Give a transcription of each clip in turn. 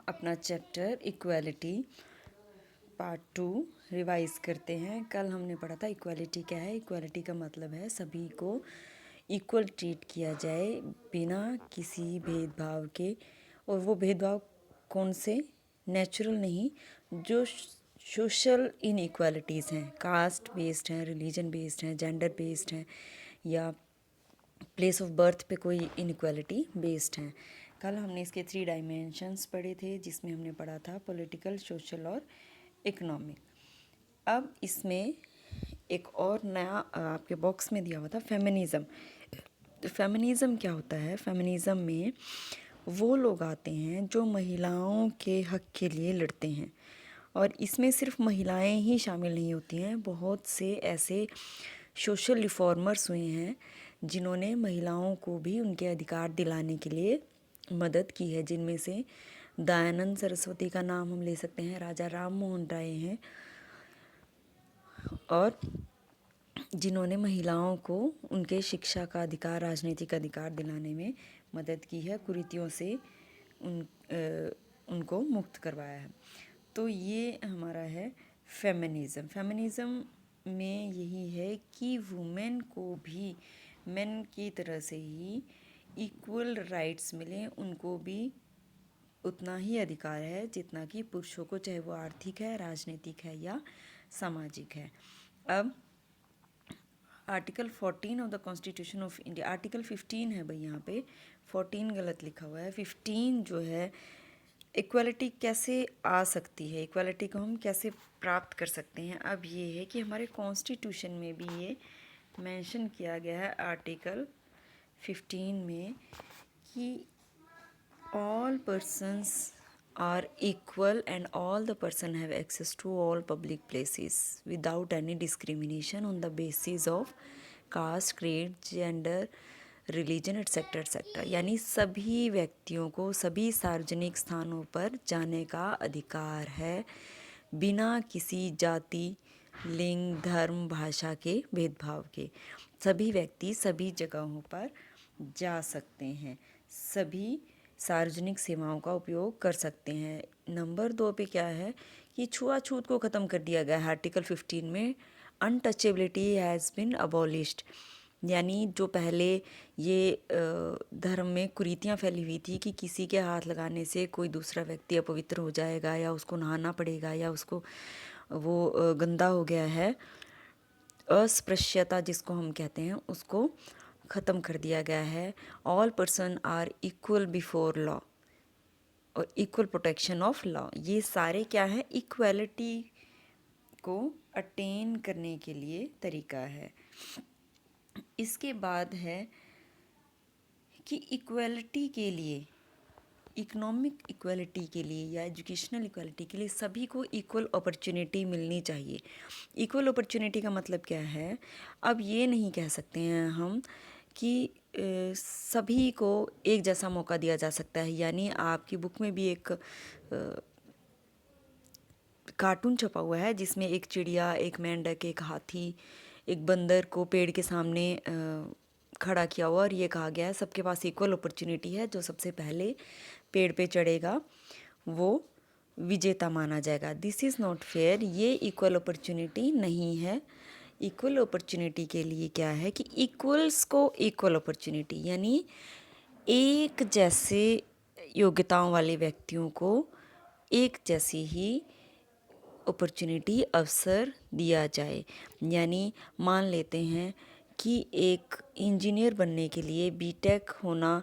अपना chapter equality part 2 revise करते हैं। कल हमने पढ़ा था इक्वालिटी क्या है। इक्वालिटी का मतलब है सभी को इक्वल ट्रीट किया जाए बिना किसी भेदभाव के। और वो भेदभाव कौन से? नेचुरल नहीं, जो सोशल इनइक्वालिटीज़ हैं, कास्ट बेस्ड हैं, रिलीजन बेस्ड हैं, जेंडर बेस्ड हैं, या प्लेस ऑफ बर्थ पे कोई इनइक्वालिटी बेस्ड हैं। कल हमने इसके 3 डायमेंशंस पढ़े थे, जिसमें हमने पढ़ा था पॉलिटिकल, सोशल और इकोनॉमिक। अब इसमें एक और नया आपके बॉक्स में दिया हुआ था फेमिनिज़म। तो फेमिनिज़म क्या होता है? फेमिनिज़म में वो लोग आते हैं जो महिलाओं के हक के लिए लड़ते हैं, और इसमें सिर्फ महिलाएं ही शामिल नहीं होती हैं। बहुत से ऐसे सोशल रिफॉर्मर्स हुए हैं जिन्होंने महिलाओं को भी उनके अधिकार दिलाने के लिए मदद की है, जिनमें से दयानंद सरस्वती का नाम हम ले सकते हैं, राजा राम मोहन राय हैं, और जिन्होंने महिलाओं को उनके शिक्षा का अधिकार, राजनीतिक अधिकार दिलाने में मदद की है, कुरीतियों से उनको मुक्त करवाया है। तो ये हमारा है फेमिनिज़म। फेमिनिज़म में यही है कि वुमेन को भी मेन की तरह से ही इक्वल राइट्स मिलें, उनको भी उतना ही अधिकार है जितना कि पुरुषों को, चाहे वो आर्थिक है, राजनीतिक है या सामाजिक है। अब article 14 of the constitution of India, article 15 है भाई, यहाँ पे 14 गलत लिखा हुआ है। 15 जो है, इक्वालिटी कैसे आ सकती है, इक्वालिटी को हम कैसे प्राप्त कर सकते हैं। अब ये है कि हमारे कॉन्स्टिट्यूशन में भी ये मेंशन किया गया है आर्टिकल 15 में कि all persons are equal and all the person have access to all public places without any discrimination on the basis of caste, creed, gender, religion etcetera etcetera. यानी सभी व्यक्तियों को सभी सार्वजनिक स्थानों पर जाने का अधिकार है बिना किसी जाति, लिंग, धर्म, भाषा के भेदभाव के। सभी व्यक्ति सभी जगहों पर जा सकते हैं, सभी सार्वजनिक सेवाओं का उपयोग कर सकते हैं। नंबर 2 पे क्या है कि छुआछूत को ख़त्म कर दिया गया है आर्टिकल 15 में। Untouchability has been abolished. यानी जो पहले ये धर्म में कुरीतियाँ फैली हुई थी कि किसी के हाथ लगाने से कोई दूसरा व्यक्ति अपवित्र हो जाएगा, या उसको नहाना पड़ेगा, या उसको वो गंदा हो गया है, अस्पृश्यता जिसको हम कहते हैं, उसको ख़त्म कर दिया गया है। All person are equal before law और इक्वल प्रोटेक्शन ऑफ लॉ। ये सारे क्या है? इक्वालिटी को अटेन करने के लिए तरीका है। इसके बाद है कि इक्वालिटी के लिए, इकोनॉमिक इक्वालिटी के लिए या एजुकेशनल इक्वालिटी के लिए सभी को इक्वल अपॉर्चुनिटी मिलनी चाहिए। इक्वल अपॉर्चुनिटी का मतलब क्या है? अब ये नहीं कह सकते हैं हम कि सभी को एक जैसा मौका दिया जा सकता है। यानी आपकी बुक में भी एक कार्टून छपा हुआ है जिसमें एक चिड़िया, एक मेंढक, एक हाथी, एक बंदर को पेड़ के सामने खड़ा किया हुआ, और ये कहा गया है सबके पास इक्वल अपॉर्चुनिटी है, जो सबसे पहले पेड़ पे चढ़ेगा वो विजेता माना जाएगा। This is not fair. ये इक्वल अपॉर्चुनिटी नहीं है। इक्वल अपॉर्चुनिटी के लिए क्या है कि इक्वल्स को इक्वल अपॉर्चुनिटी, यानी एक जैसे योग्यताओं वाले व्यक्तियों को एक जैसी ही अपॉर्चुनिटी, अवसर दिया जाए। यानी मान लेते हैं कि एक इंजीनियर बनने के लिए बीटेक होना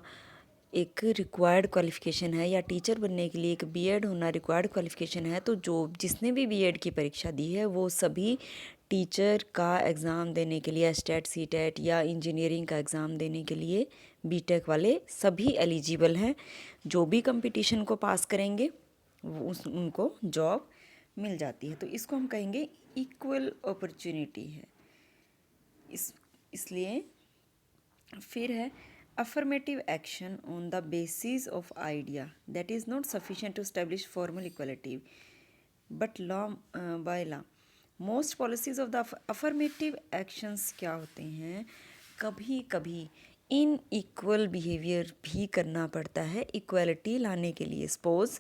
एक रिक्वायर्ड क्वालिफ़िकेशन है, या टीचर बनने के लिए एक बीएड होना रिक्वायर्ड क्वालिफ़िकेशन है, तो जो जिसने भी बीएड की परीक्षा दी है वो सभी टीचर का एग्ज़ाम देने के लिए, स्टेट, सीटेट या इंजीनियरिंग का एग्ज़ाम देने के लिए बीटेक वाले सभी एलिजिबल हैं। जो भी कंपटीशन को पास करेंगे उनको जॉब मिल जाती है। तो इसको हम कहेंगे इक्वल अपॉर्चुनिटी है। इसलिए फिर है affirmative action on the basis of idea that is not sufficient to establish formal equality but law by law most policies of the affirmative actions क्या होते हैं? कभी कभी इनइक्वल बिहेवियर भी करना पड़ता है इक्वलिटी लाने के लिए। सपोज़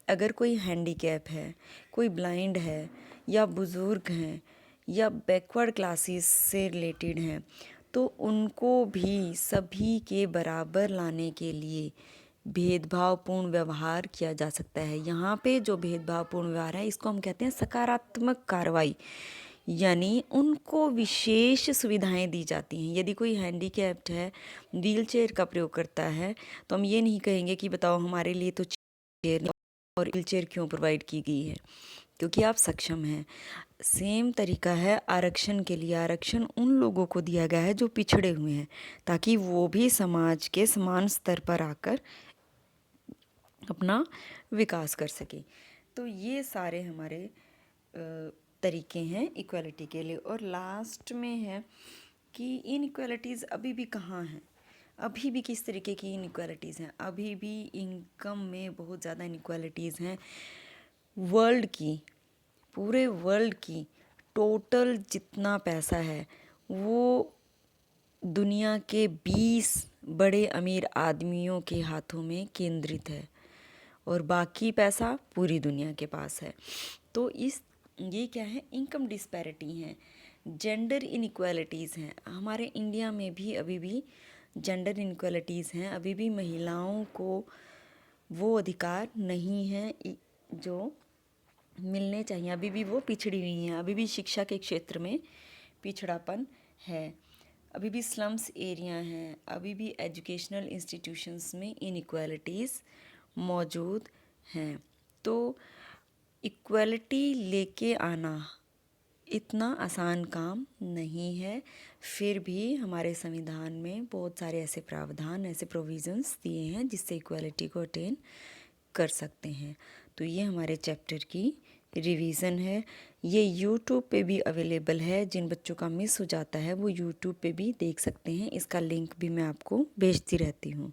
अगर कोई हैंडीकैप है, कोई ब्लाइंड है, या बुज़ुर्ग हैं, या बैकवर्ड क्लासेस से रिलेटेड हैं, तो उनको भी सभी के बराबर लाने के लिए भेदभावपूर्ण व्यवहार किया जा सकता है। यहाँ पे जो भेदभावपूर्ण व्यवहार है इसको हम कहते हैं सकारात्मक कार्रवाई, यानी उनको विशेष सुविधाएं दी जाती हैं। यदि कोई हैंडीकैप्ड है, व्हीलचेयर का प्रयोग करता है, तो हम ये नहीं कहेंगे कि बताओ हमारे लिए तो चेयर नहीं और व्हीलचेयर क्यों प्रोवाइड की गई है, क्योंकि आप सक्षम हैं। सेम तरीका है आरक्षण के लिए। आरक्षण उन लोगों को दिया गया है जो पिछड़े हुए हैं, ताकि वो भी समाज के समान स्तर पर आकर अपना विकास कर सके। तो ये सारे हमारे तरीके हैं इक्वलिटी के लिए। और लास्ट में है कि इनइक्वालिटीज़ अभी भी कहाँ हैं, अभी भी किस तरीके की इनइक्वालिटीज़ हैं। अभी भी इनकम में बहुत ज़्यादा इनइक्वालिटीज़ हैं। वर्ल्ड की, पूरे वर्ल्ड की टोटल जितना पैसा है वो दुनिया के 20 बड़े अमीर आदमियों के हाथों में केंद्रित है, और बाकी पैसा पूरी दुनिया के पास है। तो ये क्या है, इनकम डिस्पैरिटी हैं, जेंडर इनइक्वालिटीज़ हैं। हमारे इंडिया में भी अभी भी जेंडर इनइक्वालिटीज़ हैं। अभी भी महिलाओं को वो अधिकार नहीं है जो मिलने चाहिए। अभी भी वो पिछड़ी हुई हैं। अभी भी शिक्षा के क्षेत्र में पिछड़ापन है। अभी भी स्लम्स एरिया हैं। अभी भी एजुकेशनल इंस्टीट्यूशंस में इनइक्वालिटीज़ मौजूद हैं। तो इक्वलिटी लेके आना इतना आसान काम नहीं है। फिर भी हमारे संविधान में बहुत सारे ऐसे प्रावधान, ऐसे प्रोविज़न्स दिए हैं जिससे इक्वलिटी को अटेन कर सकते हैं। तो ये हमारे चैप्टर की रिवीजन है। ये यूट्यूब पे भी अवेलेबल है। जिन बच्चों का मिस हो जाता है वो यूट्यूब पे भी देख सकते हैं। इसका लिंक भी मैं आपको भेजती रहती हूँ।